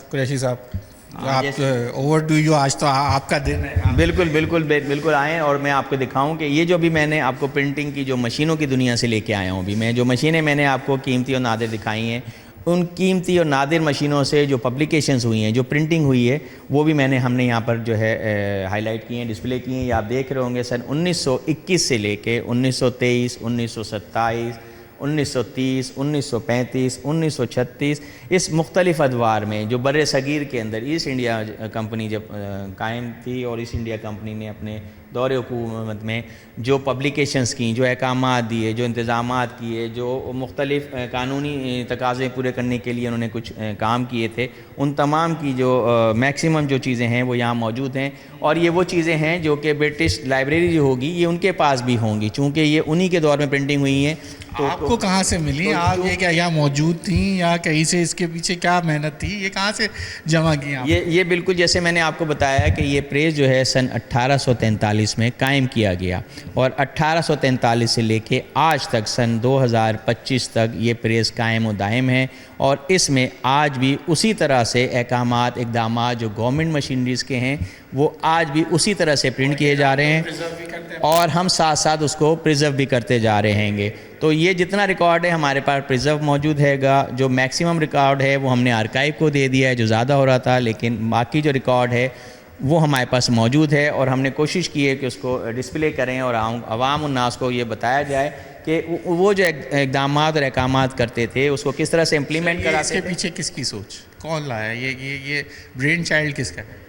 قریشی صاحب آپ اوور ڈو یو, آج تو آپ کا دن ہے. بالکل بالکل بالکل آئیں اور میں آپ کو دکھاؤں کہ یہ جو بھی میں نے آپ کو پرنٹنگ کی جو مشینوں کی دنیا سے لے کے آیا ہوں. ابھی میں جو مشینیں میں نے آپ کو قیمتی اور نادر دکھائی ہیں ان قیمتی اور نادر مشینوں سے جو پبلیکیشنز ہوئی ہیں جو پرنٹنگ ہوئی ہے وہ بھی ہم نے یہاں پر جو ہے ہائی لائٹ کی ہیں, ڈسپلے کی ہیں. یہ آپ دیکھ رہے ہوں گے سن 1921 سے لے کے 1923, 1927, 1930, 1935, 1936 اس مختلف ادوار میں جو بر صغیر کے اندر ایسٹ انڈیا کمپنی جب قائم تھی اور ایسٹ انڈیا کمپنی نے اپنے دور حکومت میں جو پبلیکیشنز کی، جو احکامات دیے، جو انتظامات کیے، جو مختلف قانونی تقاضے پورے کرنے کے لیے انہوں نے کچھ کام کیے تھے، ان تمام کی جو میکسیمم جو چیزیں ہیں وہ یہاں موجود ہیں. اور یہ وہ چیزیں ہیں جو کہ برٹش لائبریری جو ہوگی یہ ان کے پاس بھی ہوں گی، چونکہ یہ انہی کے دور میں پرنٹنگ ہوئی ہیں. تو آپ کو کہاں سے ملی؟ آپ یہ کیا یہاں موجود تھیں یا کہیں سے اس کے پیچھے کیا محنت تھی؟ یہ کہاں سے جمع کی آپ؟ یہ بالکل جیسے میں نے آپ کو بتایا کہ یہ پریس جو ہے سن 1843 میں قائم کیا گیا، اور 1843 سے لے کے آج تک سن 2025 تک یہ پریس قائم و دائم ہے. اور اس میں آج بھی اسی طرح سے احکامات، اقدامات جو گورنمنٹ مشینریز کے ہیں وہ آج بھی اسی طرح سے پرنٹ کیے جا رہے ہیں، اور ہم ساتھ ساتھ اس کو پریزرو بھی کرتے جا رہے ہیں گے. تو یہ جتنا ریکارڈ ہے ہمارے پاس پریزرو موجود ہے گا. جو میکسیمم ریکارڈ ہے وہ ہم نے آرکائیو کو دے دیا ہے جو زیادہ ہو رہا تھا، لیکن باقی جو ریکارڈ ہے وہ ہمارے پاس موجود ہے، اور ہم نے کوشش کی ہے کہ اس کو ڈسپلے کریں اور عوام الناس کو یہ بتایا جائے کہ وہ جو اقدامات اور احکامات کرتے تھے اس کو کس طرح سے امپلیمنٹ کراتے تھے. اس کے پیچھے کس کی سوچ، کون لایا یہ برین چائلڈ کس کا ہے؟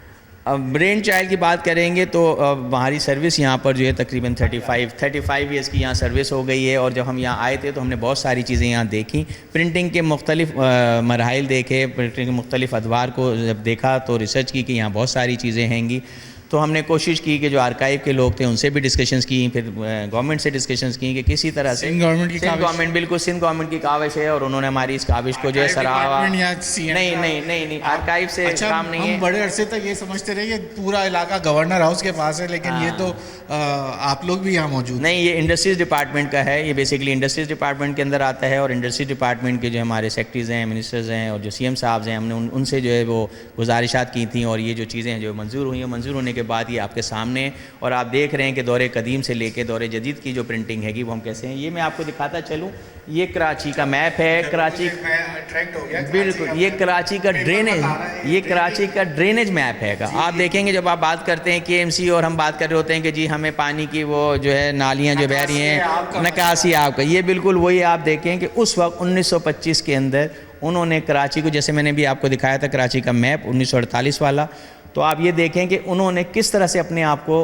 اب برین چائلڈ کی بات کریں گے تو ہماری سروس یہاں پر جو ہے تقریباً 35 ایئرس کی یہاں سروس ہو گئی ہے. اور جب ہم یہاں آئے تھے تو ہم نے بہت ساری چیزیں یہاں دیکھیں، پرنٹنگ کے مختلف مراحل دیکھے، پرنٹنگ کے مختلف ادوار کو جب دیکھا تو ریسرچ کی کہ یہاں بہت ساری چیزیں ہیں گی. تو ہم نے کوشش کی کہ جو آرکائیو کے لوگ تھے ان سے بھی ڈسکشنز کی، پھر گورنمنٹ سے ڈسکشنز کی کہ کسی طرح سے گورنمنٹ بالکل سندھ گورنمنٹ کی کاوش ہے، اور انہوں نے ہماری اس کاوش کو جو ہے سراہا. نہیں آرکائیو سے کام نہیں ہے. ہم بڑے عرصے تک یہ سمجھتے رہے کہ پورا علاقہ گورنر ہاؤس کے پاس ہے، لیکن یہ تو آپ لوگ بھی یہاں موجود نہیں. یہ انڈسٹریز ڈپارٹمنٹ کا ہے، یہ بیسیکلی انڈسٹریز ڈپارٹمنٹ کے اندر آتا ہے. اور انڈسٹریز ڈپارٹمنٹ کے جو ہمارے سیکرٹریز ہیں، منسٹرز ہیں، اور جو سی ایم صاحب ہیں، ہم نے ان سے جو ہے وہ گزارشات کی تھیں، اور یہ جو چیزیں جو منظور ہوئی ہیں، منظور ہونے کے بعد یہ آپ کے سامنے، اور آپ دیکھ رہے ہیں کہ دور قدیم سے لے کے دور جدید کی جو پرنٹنگ ہے گی وہ ہم کیسے ہیں. یہ میں آپ کو دکھاتا چلوں، یہ کراچی کا میپ ہے. کراچی بالکل یہ کراچی کا ڈرینیج، یہ کراچی کا ڈرینیج میپ ہے گا. آپ دیکھیں گے جب آپ بات کرتے ہیں کے ایم سی اور ہم بات کر رہے ہوتے ہیں کہ جی ہمیں پانی کی وہ جو ہے نالیاں جو بہہ رہی ہیں، نکاسی آپ کا، یہ بالکل وہی. آپ دیکھیں کہ اس وقت 1925 کے اندر انہوں نے کراچی کو، جیسے میں نے بھی آپ کو دکھایا تھا کراچی کا میپ 1948 والا، تو آپ یہ دیکھیں کہ انہوں نے کس طرح سے اپنے آپ کو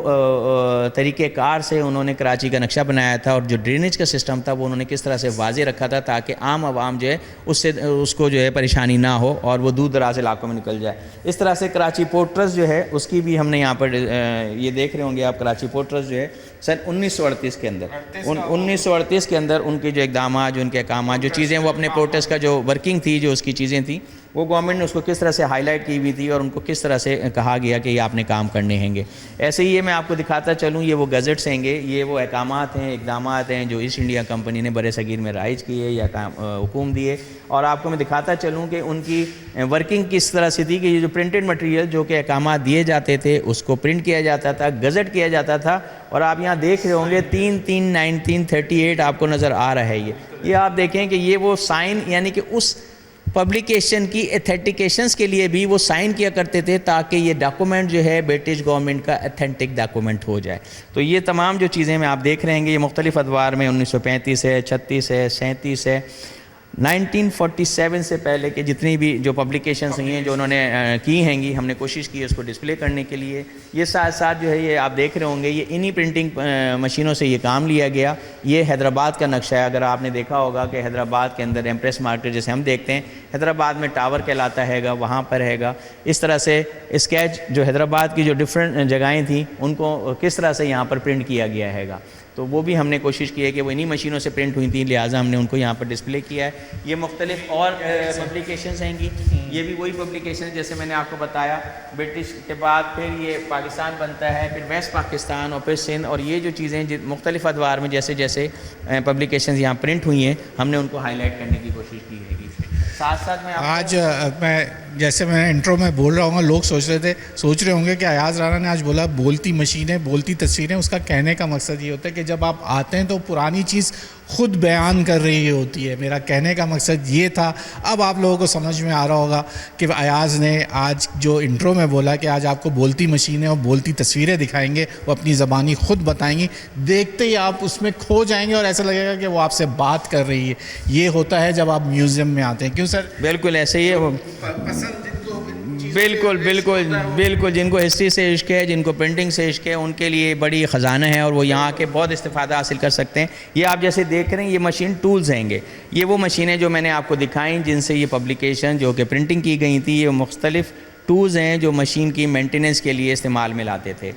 طریقہ کار سے انہوں نے کراچی کا نقشہ بنایا تھا، اور جو ڈرینیج کا سسٹم تھا وہ انہوں نے کس طرح سے واضح رکھا تھا تاکہ عام عوام جو ہے اس کو جو ہے پریشانی نہ ہو اور وہ دور دراز علاقوں میں نکل جائے. اس طرح سے کراچی پورٹ ٹرسٹ جو ہے اس کی بھی ہم نے یہاں پر یہ دیکھ رہے ہوں گے آپ، کراچی پورٹ ٹرسٹ جو ہے سن 1938 کے اندر 1938 کے اندر ان کے جو اقدامات، جو ان کے احکامات، جو چیزیں وہ اپنے پورٹ ٹرسٹ کا جو ورکنگ تھی، جو اس کی چیزیں تھیں، وہ گورنمنٹ نے اس کو کس طرح سے ہائی لائٹ کی ہوئی تھی اور ان کو کس طرح سے کہا گیا کہ یہ آپ نے کام کرنے ہیں گے. ایسے ہی یہ میں آپ کو دکھاتا چلوں، یہ وہ گزٹس ہیں گے، یہ وہ احکامات ہیں، اقدامات ہیں جو ایسٹ انڈیا کمپنی نے برِ صغیر میں رائج کیے یا حکم دیے. اور آپ کو میں دکھاتا چلوں کہ ان کی ورکنگ کس طرح سے تھی کہ یہ جو پرنٹڈ مٹیریل جو کہ احکامات دیے جاتے تھے اس کو پرنٹ کیا جاتا تھا، گزٹ کیا جاتا تھا. اور آپ یہاں دیکھ رہے ہوں گے 3/3/1938 آپ کو نظر آ رہا ہے. یہ آپ دیکھیں کہ یہ وہ سائن، یعنی کہ اس پبلیکیشن کی ایتھینٹیکیشنز کے لیے بھی وہ سائن کیا کرتے تھے تاکہ یہ ڈاکومنٹ جو ہے برٹش گورنمنٹ کا ایتھینٹک ڈاکومنٹ ہو جائے. تو یہ تمام جو چیزیں میں آپ دیکھ رہے ہیں گے یہ مختلف ادوار میں 1935 ہے، 36 ہے، 37 ہے، 1947 سے پہلے کے جتنی بھی جو پبلیکیشنز ہیں جو انہوں نے کی ہیں گی، ہم نے کوشش کی اس کو ڈسپلے کرنے کے لیے. یہ ساتھ ساتھ جو ہے یہ آپ دیکھ رہے ہوں گے یہ انہی پرنٹنگ مشینوں سے یہ کام لیا گیا. یہ حیدرآباد کا نقشہ ہے. اگر آپ نے دیکھا ہوگا کہ حیدرآباد کے اندر ایمپریس مارکیٹ جیسے ہم دیکھتے ہیں، حیدرآباد میں ٹاور کہلاتا ہے گا، وہاں پر ہے گا. اس طرح سے اسکیچ جو حیدرآباد کی جو ڈفرینٹ جگہیں تھیں ان کو کس طرح سے یہاں پر پرنٹ کیا گیا ہے گا، تو وہ بھی ہم نے کوشش کی ہے کہ وہ انہی مشینوں سے پرنٹ ہوئی تھیں، لہٰذا ہم نے ان کو یہاں پر ڈسپلے کیا ہے. یہ مختلف اور پبلیکیشنز ہیں گی، یہ بھی وہی پبلیکیشن جیسے میں نے آپ کو بتایا. برٹش کے بعد پھر یہ پاکستان بنتا ہے، پھر ویسٹ پاکستان اور پھر سندھ. اور یہ جو چیزیں مختلف ادوار میں جیسے جیسے پبلیکیشنز یہاں پرنٹ ہوئی ہیں ہم نے ان کو ہائی لائٹ کرنے کی کوشش کی ہے. ساتھ ساتھ میں آج میں جیسے میں انٹرو میں بول رہا ہوں گا، لوگ سوچ رہے ہوں گے کہ ایاز رانا نے آج بولا بولتی مشینیں، بولتی تصویریں. اس کا کہنے کا مقصد یہ ہوتا ہے کہ جب آپ آتے ہیں تو پرانی چیز خود بیان کر رہی ہوتی ہے. میرا کہنے کا مقصد یہ تھا. اب آپ لوگوں کو سمجھ میں آ رہا ہوگا کہ ایاز نے آج جو انٹرو میں بولا کہ آج آپ کو بولتی مشینیں اور بولتی تصویریں دکھائیں گے، وہ اپنی زبانی خود بتائیں گی. دیکھتے ہی آپ اس میں کھو جائیں گے اور ایسا لگے گا کہ وہ آپ سے بات کر رہی ہے. یہ ہوتا ہے جب آپ میوزیم میں آتے ہیں. کیوں سر؟ بالکل ایسے ہی پسند جن کو بالکل بالکل بالکل جن کو ہسٹری سے عشق ہے، جن کو پرنٹنگ سے عشق ہے، ان کے لیے بڑی خزانہ ہے اور وہ یہاں کے بہت استفادہ حاصل کر سکتے ہیں۔ یہ آپ جیسے دیکھ رہے ہیں، یہ مشین ٹولز ہیں گے، یہ وہ مشینیں جو میں نے آپ کو دکھائیں جن سے یہ پبلیکیشن جو کہ پرنٹنگ کی گئی تھی، یہ مختلف ٹولز ہیں جو مشین کی مینٹیننس کے لیے استعمال میں لاتے تھے۔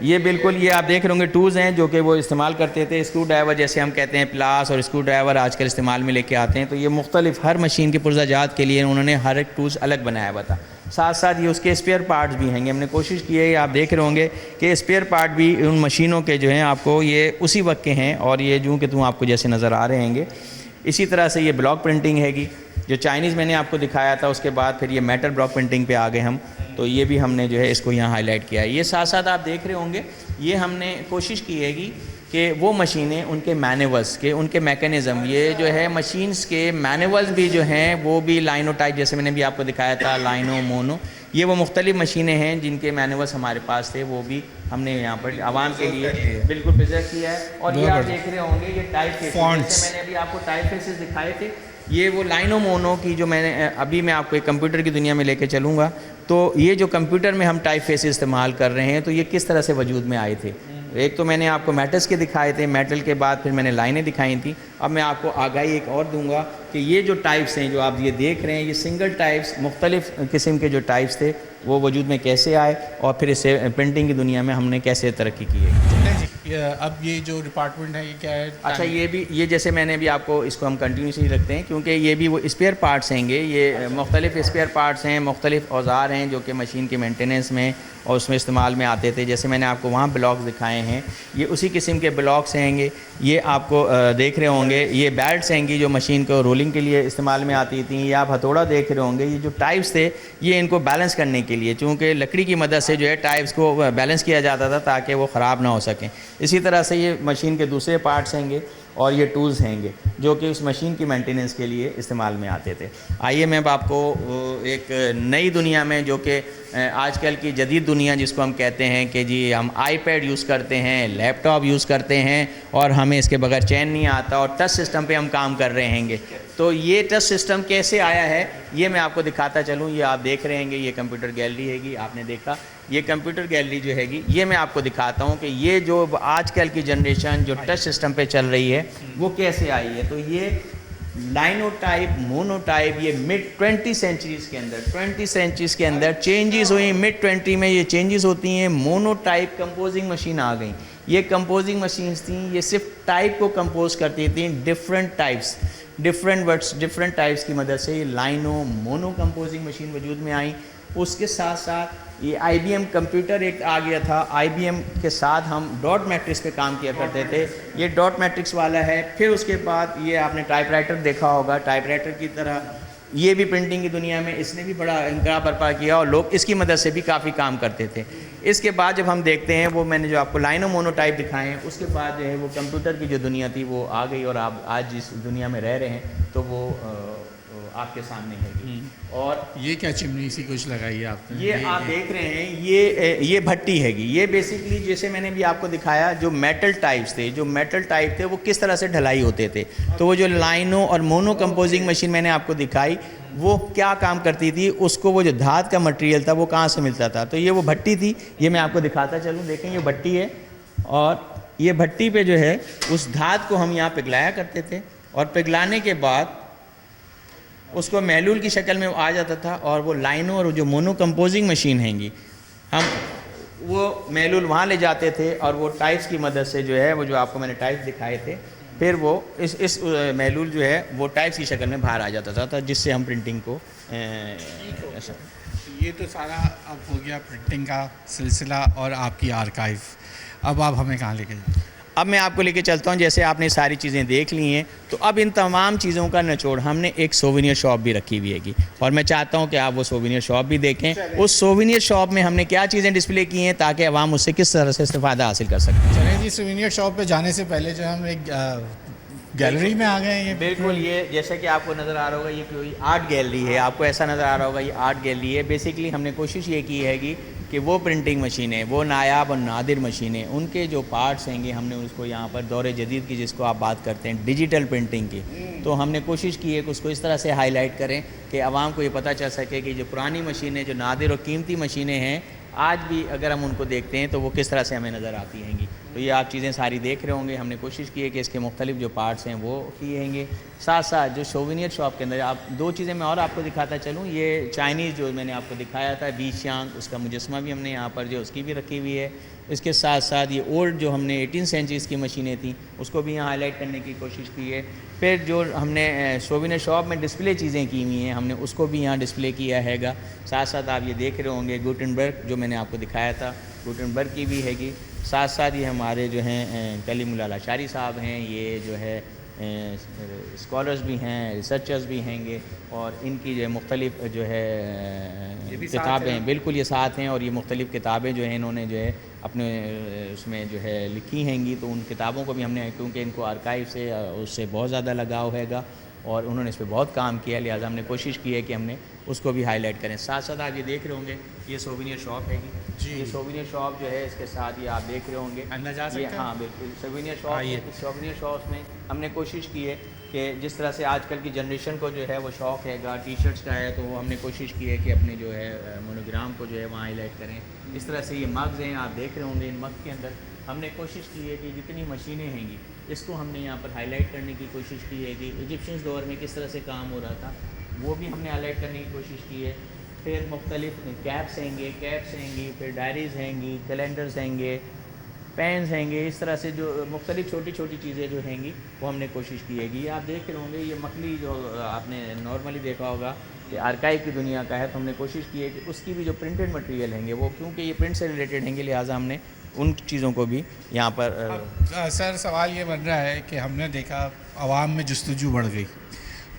یہ بالکل یہ آپ دیکھ رہے ہوں گے ٹولز ہیں جو کہ وہ استعمال کرتے تھے، اسکرو ڈرائیور جیسے ہم کہتے ہیں، پلاس اور اسکرو ڈرائیور آج کل استعمال میں لے کے آتے ہیں۔ تو یہ مختلف ہر مشین کے پرزہ جات کے لیے انہوں نے ہر ایک ٹولز الگ بنایا ہوا تھا۔ ساتھ ساتھ یہ اس کے اسپیئر پارٹس بھی ہیں گے، ہم نے کوشش کی ہے، آپ دیکھ رہے ہوں گے کہ اسپیئر پارٹ بھی ان مشینوں کے جو ہیں آپ کو یہ اسی وقت کے ہیں، اور یہ جو کہ تم آپ کو جیسے نظر آ رہے ہیں گے۔ اسی طرح سے یہ بلاک پرنٹنگ ہے گی، جو چائنیز میں نے آپ کو دکھایا تھا، اس کے بعد پھر یہ میٹل بلاک پرنٹنگ پہ آ گئے ہم، تو یہ بھی ہم نے جو ہے اس کو یہاں ہائی لائٹ کیا ہے۔ یہ ساتھ ساتھ آپ دیکھ رہے ہوں گے، یہ ہم نے کوشش کی ہے گی کہ وہ مشینیں ان کے مینیولز کے، ان کے میکینزم، یہ جو ہے مشینز کے مینیولز بھی جو ہیں وہ بھی لائنو ٹائپ، جیسے میں نے بھی آپ کو دکھایا تھا، لائنو مونو، یہ وہ مختلف مشینیں ہیں جن کے مینیولز ہمارے پاس تھے، وہ بھی ہم نے یہاں پر عوام کے لیے بالکل پریزرو کیا ہے۔ اور یہ آپ دیکھ رہے ہوں گے یہ ٹائپ فیسز، جیسے میں نے ابھی آپ کو ٹائپ فیسز دکھائے تھے، یہ وہ لائنو مونو کی جو میں نے ابھی میں آپ کو ایک کمپیوٹر کی دنیا میں لے کے چلوں گا، تو یہ جو کمپیوٹر میں ہم ٹائپ فیسز استعمال کر رہے ہیں، تو یہ کس طرح سے وجود میں آئے تھے۔ ایک تو میں نے آپ کو میٹلز کے دکھائے تھے، میٹل کے بعد پھر میں نے لائنیں دکھائی تھیں۔ اب میں آپ کو آگاہی ایک اور دوں گا کہ یہ جو ٹائپس ہیں جو آپ یہ دیکھ رہے ہیں، یہ سنگل ٹائپس، مختلف قسم کے جو ٹائپس تھے وہ وجود میں کیسے آئے، اور پھر اسے پرنٹنگ کی دنیا میں ہم نے کیسے ترقی کی ہے۔ اب یہ جو ڈپارٹمنٹ ہے یہ کیا ہے؟ اچھا، یہ بھی یہ جیسے میں نے بھی آپ کو اس کو ہم کنٹینیوسلی رکھتے ہیں کیونکہ یہ بھی وہ اسپیئر پارٹس ہیں گے، یہ مختلف اسپیئر پارٹس ہیں، مختلف اوزار ہیں جو کہ مشین کے مینٹیننس میں اور اس میں استعمال میں آتے تھے۔ جیسے میں نے آپ کو وہاں بلاکس دکھائے ہیں، یہ اسی قسم کے بلاکس ہیں گے۔ یہ آپ کو دیکھ رہے ہوں گے، یہ بیلٹس ہیں گی جو مشین کو رولنگ کے لیے استعمال میں آتی تھیں۔ یہ آپ ہتھوڑا دیکھ رہے ہوں گے، یہ جو ٹائپس تھے یہ ان کو بیلنس کرنے کے لیے، چونکہ لکڑی کی مدد سے جو ہے ٹائپس کو بیلنس کیا جاتا تھا تاکہ وہ خراب نہ ہو سکیں۔ اسی طرح سے یہ مشین کے دوسرے پارٹس ہیں گے، اور یہ ٹولز ہیں گے جو کہ اس مشین کی مینٹیننس کے لیے استعمال میں آتے تھے۔ آئیے میں اب آپ کو ایک نئی دنیا میں، جو کہ آج کل کی جدید دنیا جس کو ہم کہتے ہیں کہ جی ہم آئی پیڈ یوز کرتے ہیں، لیپ ٹاپ یوز کرتے ہیں، اور ہمیں اس کے بغیر چین نہیں آتا، اور ٹچ سسٹم پہ ہم کام کر رہے ہیں گے، تو یہ ٹچ سسٹم کیسے آیا ہے یہ میں آپ کو دکھاتا چلوں۔ یہ آپ دیکھ رہے ہیں گے، یہ کمپیوٹر گیلری ہے گی، آپ نے دیکھا یہ کمپیوٹر گیلری جو ہے گی، یہ میں آپ کو دکھاتا ہوں کہ یہ جو آج کل کی جنریشن جو ٹچ سسٹم پہ چل رہی ہے وہ کیسے آئی ہے۔ تو یہ لائنو ٹائپ، مونو ٹائپ، یہ مڈ 20 سینچریز کے اندر چینجز ہوئی۔ مڈ 20 میں یہ چینجز ہوتی ہیں، مونو ٹائپ کمپوزنگ مشین آ گئیں۔ یہ کمپوزنگ مشینز تھیں، یہ صرف ٹائپ کو کمپوز کرتی تھیں، different types, different words, different types کی مدد سے یہ لائنو مونو کمپوزنگ مشین وجود میں آئیں۔ اس کے ساتھ ساتھ یہ آئی بی ایم کمپیوٹر ایک آ گیا تھا، آئی بی ایم کے ساتھ ہم ڈاٹ میٹرکس پہ کام کیا کرتے تھے، یہ ڈاٹ میٹرکس والا ہے۔ پھر اس کے بعد یہ آپ نے ٹائپ رائٹر دیکھا ہوگا، ٹائپ رائٹر کی طرح یہ بھی پرنٹنگ کی دنیا میں اس نے بھی بڑا انقلاب برپا کیا، اور لوگ اس کی مدد سے بھی کافی کام کرتے تھے۔ اس کے بعد جب ہم دیکھتے ہیں، وہ میں نے جو آپ کو لائنو مونو ٹائپ دکھائے ہیں، اس کے بعد جو ہے وہ کمپیوٹر کی جو دنیا تھی وہ آ گئی، اور آپ آج جس دنیا میں رہ رہے ہیں تو وہ آپ کے سامنے ہے گی۔ اور یہ کیا چمنی سی کچھ لگائی ہے آپ نے؟ یہ آپ دیکھ رہے ہیں، یہ بھٹی ہے گی۔ یہ بیسکلی جیسے میں نے بھی آپ کو دکھایا، جو میٹل ٹائپس تھے، جو میٹل ٹائپ تھے وہ کس طرح سے ڈھلائی ہوتے تھے، تو وہ جو لائنو اور مونو کمپوزنگ مشین میں نے آپ کو دکھائی وہ کیا کام کرتی تھی، اس کو وہ جو دھات کا مٹیریل تھا وہ کہاں سے ملتا تھا، تو یہ وہ بھٹی تھی۔ یہ میں آپ کو دکھاتا چلوں، دیکھیں یہ بھٹی ہے، اور یہ بھٹی پہ جو ہے اس دھات کو ہم یہاں پگھلایا کرتے تھے، اور پگھلانے کے بعد اس کو محلول کی شکل میں آ جاتا تھا، اور وہ لائنو اور جو مونو کمپوزنگ مشین ہیں گی، ہم وہ محلول وہاں لے جاتے تھے، اور وہ ٹائپس کی مدد سے جو ہے وہ جو آپ کو میں نے ٹائپس دکھائے تھے، پھر وہ اس محلول جو ہے وہ ٹائپس کی شکل میں باہر آ جاتا تھا، جس سے ہم پرنٹنگ کو یہ تو سارا اب ہو گیا پرنٹنگ کا سلسلہ اور آپ کی آرکائیو۔ اب آپ ہمیں کہاں لے کے جائیں؟ اب میں آپ کو لے کے چلتا ہوں، جیسے آپ نے ساری چیزیں دیکھ لی ہیں، تو اب ان تمام چیزوں کا نچوڑ ہم نے ایک سووینئر شاپ بھی رکھی ہوئی ہے گی، اور میں چاہتا ہوں کہ آپ وہ سووینئر شاپ بھی دیکھیں۔ اس سووینئر شاپ میں ہم نے کیا چیزیں ڈسپلے کی ہیں تاکہ عوام اس سے کس طرح سے استفادہ حاصل کر سکیں۔ چلیں جی، سووینئر شاپ پہ جانے سے پہلے جو ہم ایک گیلری میں آ گئے ہیں۔ بالکل، یہ جیسا کہ آپ کو نظر آ رہا ہوگا، یہ کوئی آرٹ گیلری ہے، آپ کو ایسا نظر آ رہا ہوگا یہ آرٹ گیلری ہے۔ بیسکلی ہم نے کوشش یہ کی ہے گی کہ وہ پرنٹنگ مشینیں، وہ نایاب اور نادر مشینیں، ان کے جو پارٹس ہیں گے ہم نے اس کو یہاں پر دور جدید کی جس کو آپ بات کرتے ہیں ڈیجیٹل پرنٹنگ کی، تو ہم نے کوشش کی ہے کہ اس کو اس طرح سے ہائی لائٹ کریں کہ عوام کو یہ پتہ چل سکے کہ جو پرانی مشینیں جو نادر اور قیمتی مشینیں ہیں آج بھی اگر ہم ان کو دیکھتے ہیں تو وہ کس طرح سے ہمیں نظر آتی ہیں گی. تو یہ آپ چیزیں ساری دیکھ رہے ہوں گے. ہم نے کوشش کی ہے کہ اس کے مختلف جو پارٹس ہیں وہ کیے ہیں گے. ساتھ ساتھ جو سووینئر شاپ کے اندر آپ دو چیزیں میں اور آپ کو دکھاتا چلوں. یہ چائنیز جو میں نے آپ کو دکھایا تھا بی شیانگ، اس کا مجسمہ بھی ہم نے یہاں پر جو اس کی بھی رکھی ہوئی ہے. اس کے ساتھ ساتھ یہ اولڈ جو ہم نے 18 سینچریز کی مشینیں تھیں اس کو بھی یہاں ہائی لائٹ کرنے کی کوشش کی ہے. پھر جو ہم نے سووینئر شاپ میں ڈسپلے چیزیں کی ہوئی ہیں ہم نے اس کو بھی یہاں ڈسپلے کیا ہے گا. ساتھ ساتھ آپ یہ دیکھ رہے ہوں گے گوٹنبرگ جو میں نے آپ کو دکھایا تھا گوٹنبرگ کی بھی ہے گی. ساتھ ساتھ یہ ہمارے جو ہیں کلیم اللہ لاشاری صاحب ہیں، یہ جو ہے اسکالرز بھی ہیں، ریسرچرز بھی ہیں گے، اور ان کی جو ہے مختلف جو ہے کتابیں بالکل یہ ساتھ ہیں. اور یہ مختلف کتابیں جو ہیں انہوں نے جو ہے اپنے اس میں جو ہے لکھی ہیں گی. تو ان کتابوں کو بھی ہم نے، کیونکہ ان کو آرکائیو سے اس سے بہت زیادہ لگاؤ ہے گا اور انہوں نے اس پہ بہت کام کیا، لہٰذا ہم نے کوشش کی ہے کہ ہم نے اس کو بھی ہائی لائٹ کریں. ساتھ ساتھ آپ یہ دیکھ رہے ہوں گے یہ سووینئر شاپ ہے گی. یہ سووینئر شاپ جو ہے اس کے ساتھ یہ آپ دیکھ رہے ہوں گے یہ، ہاں بالکل سووینئر شاپ. سووینئر شاپس میں ہم نے کوشش کی ہے کہ جس طرح سے آج کل کی جنریشن کو جو ہے وہ شوق ہے گا ٹی شرٹس کا ہے، تو وہ ہم نے کوشش کی ہے کہ اپنے جو ہے مونوگرام کو جو ہے وہاں ہائی لائٹ کریں. اس طرح سے یہ مگز ہیں آپ دیکھ رہے ہوں گے. ان مگ کے اندر ہم نے کوشش کی ہے کہ جتنی مشینیں ہیں گی اس کو ہم نے یہاں پر ہائی لائٹ کرنے کی کوشش کی ہے کہ ایجپشنز دور میں کس طرح سے کام ہو رہا تھا وہ بھی ہم نے ہائی لائٹ کرنے کی کوشش کی ہے. پھر مختلف کیپس ہیں گی، پھر ڈائریز ہیں گی، کیلنڈرز ہیں گے، پینز ہیں گے. اس طرح سے جو مختلف چھوٹی چھوٹی چیزیں جو ہیں گی وہ ہم نے کوشش کی ہے گی. آپ دیکھ رہے ہوں گے یہ مکلی جو آپ نے نارملی دیکھا ہوگا کہ آرکائیو کی دنیا کا ہے، تو ہم نے کوشش کی ہے کہ اس کی بھی جو پرنٹڈ مٹیریل ہیں گے وہ، کیونکہ یہ پرنٹ سے ریلیٹڈ ہیں گے، لہٰذا ہم نے ان چیزوں کو بھی یہاں پر. سر سوال یہ بن رہا ہے کہ ہم نے دیکھا عوام میں جستجو بڑھ گئی،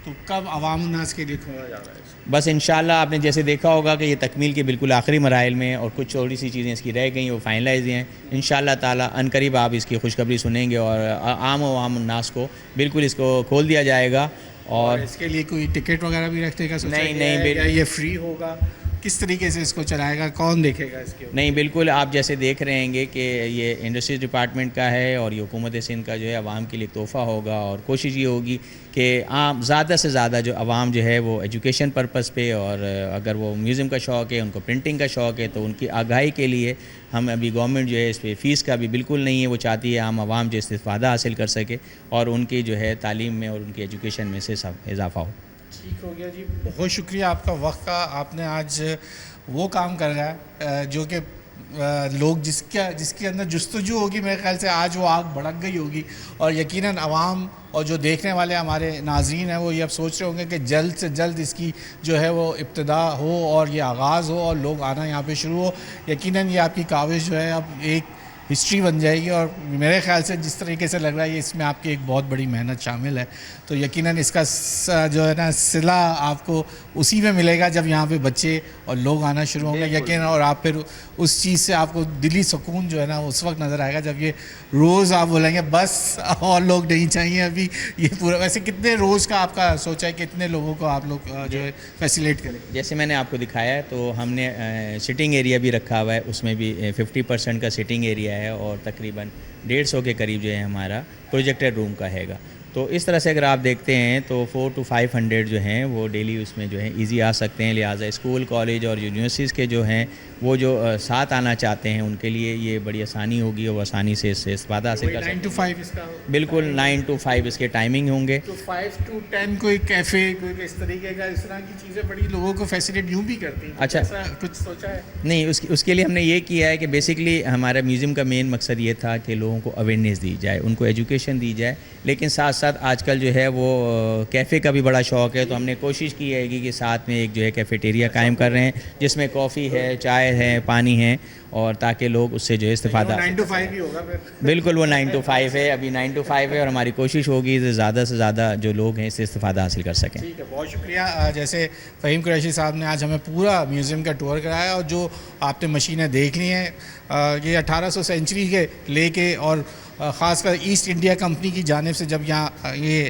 تو کب عوام الناس کے لیے کھولا جا رہا ہے؟ بس انشاءاللہ آپ نے جیسے دیکھا ہوگا کہ یہ تکمیل کے بالکل آخری مراحل میں اور کچھ چھوٹی سی چیزیں اس کی رہ گئیں وہ فائنلائز ہیں. انشاءاللہ تعالیٰ عنقریب آپ اس کی خوشخبری سنیں گے اور عام و عام الناس کو بالکل اس کو کھول دیا جائے گا. اور اس کے لیے کوئی ٹکٹ وغیرہ بھی رکھنے کا سوچا ہے؟ نہیں، یہ فری ہوگا؟ کس طریقے سے اس کو چلائے گا؟ کون دیکھے گا اس کے؟ نہیں، بالکل آپ جیسے دیکھ رہے ہیں گے کہ یہ انڈسٹریز ڈپارٹمنٹ کا ہے اور یہ حکومت سندھ کا جو ہے عوام کے لیے تحفہ ہوگا. اور کوشش یہ ہوگی کہ عام زیادہ سے زیادہ جو عوام جو ہے وہ ایجوکیشن پرپس پہ، اور اگر وہ میوزیم کا شوق ہے، ان کو پرنٹنگ کا شوق ہے، تو ان کی آگاہی کے لیے ہم ابھی گورنمنٹ جو ہے اس پہ فیس کا بھی بالکل نہیں ہے. وہ چاہتی ہے عام عوام جو استفادہ حاصل کر سکے اور ان کی جو ہے تعلیم میں اور ان کی ایجوکیشن میں سے سب اضافہ ہو. ٹھیک ہو گیا جی، بہت شکریہ آپ کا وقت کا. آپ نے آج وہ کام کر رہا ہے جو کہ لوگ جس کے اندر جستجو ہوگی، میرے خیال سے آج وہ آگ بھڑک گئی ہوگی. اور یقیناً عوام اور جو دیکھنے والے ہمارے ناظرین ہیں وہ یہ اب سوچ رہے ہوں گے کہ جلد سے جلد اس کی جو ہے وہ ابتدا ہو اور یہ آغاز ہو اور لوگ آنا یہاں پہ شروع ہو. یقیناً یہ آپ کی کاوش جو ہے اب ایک ہسٹری بن جائے گی. اور میرے خیال سے جس طریقے سے لگ رہا ہے اس میں آپ کی ایک بہت بڑی محنت شامل ہے. تو یقیناً اس کا جو ہے نا صلہ آپ کو اسی میں ملے گا جب یہاں پہ بچے اور لوگ آنا شروع ہوں گے یقیناً. اور آپ پھر اس چیز سے آپ کو دلی سکون جو ہے نا اس وقت نظر آئے گا جب یہ روز آپ بولیں گے بس اور لوگ نہیں چاہیے ابھی یہ پورا. ویسے کتنے روز کا آپ کا سوچا ہے کتنے لوگوں کو آپ لوگ جو ہے فیسیلیٹ کریں؟ جیسے میں نے آپ کو دکھایا ہے تو ہم نے سٹنگ ایریا بھی رکھا ہوا ہے، اس میں بھی 50% کا سٹنگ ایریا ہے اور تقریباً 150 کے قریب جو ہے ہمارا پروجیکٹر روم کا ہے گا. تو اس طرح سے اگر آپ دیکھتے ہیں تو 400 to 500 جو ہیں وہ ڈیلی اس میں جو ہے ایزی آ سکتے ہیں. لہٰذا اسکول، کالج اور یونیورسٹیز کے جو ہیں وہ جو ساتھ آنا چاہتے ہیں ان کے لیے یہ بڑی آسانی ہوگی اور آسانی سے اس سے استفادہ حاصل کر سکتے ہیں. 9 to 5 اس کا بالکل 9 to 5 اس کے ٹائمنگ ہوں گے. تو 5 to 10 کوئی کیفے کوئی اس طریقے کا اس طرح کی چیزیں بڑی لوگوں کو فیسیلیٹ یوں بھی کرتی ہیں. اچھا، کچھ سوچا ہے؟ نہیں، اس کے لیے ہم نے یہ کیا ہے کہ بیسکلی ہمارا میوزیم کا مین مقصد یہ تھا کہ لوگوں کو اویئرنیس دی جائے، ان کو ایجوکیشن دی جائے. لیکن ساتھ ساتھ آج کل جو ہے وہ کیفے کا بھی بڑا شوق ہے، تو ہم نے کوشش کی ہے کہ ساتھ میں ایک جو ہے کیفیٹیریا قائم کر رہے ہیں جس میں کافی ہے، چائے ہے، پانی ہے، اور تاکہ لوگ اس سے جو ہے استفادہ. 9 to 5 ہی ہوگا پھر؟ بالکل وہ 9 to 5 ہے، ابھی 9 to 5 ہے، اور ہماری کوشش ہوگی کہ زیادہ سے زیادہ جو لوگ ہیں اس سے استفادہ حاصل کر سکیں. ٹھیک ہے، بہت شکریہ. جیسے فہیم قریشی صاحب نے آج ہمیں پورا میوزیم کا ٹور کرایا اور جو آپ نے مشینیں دیکھ لی ہیں یہ 1800 سینچری کے لے کے اور خاص کر ایسٹ انڈیا کمپنی کی جانب سے جب یہاں یہ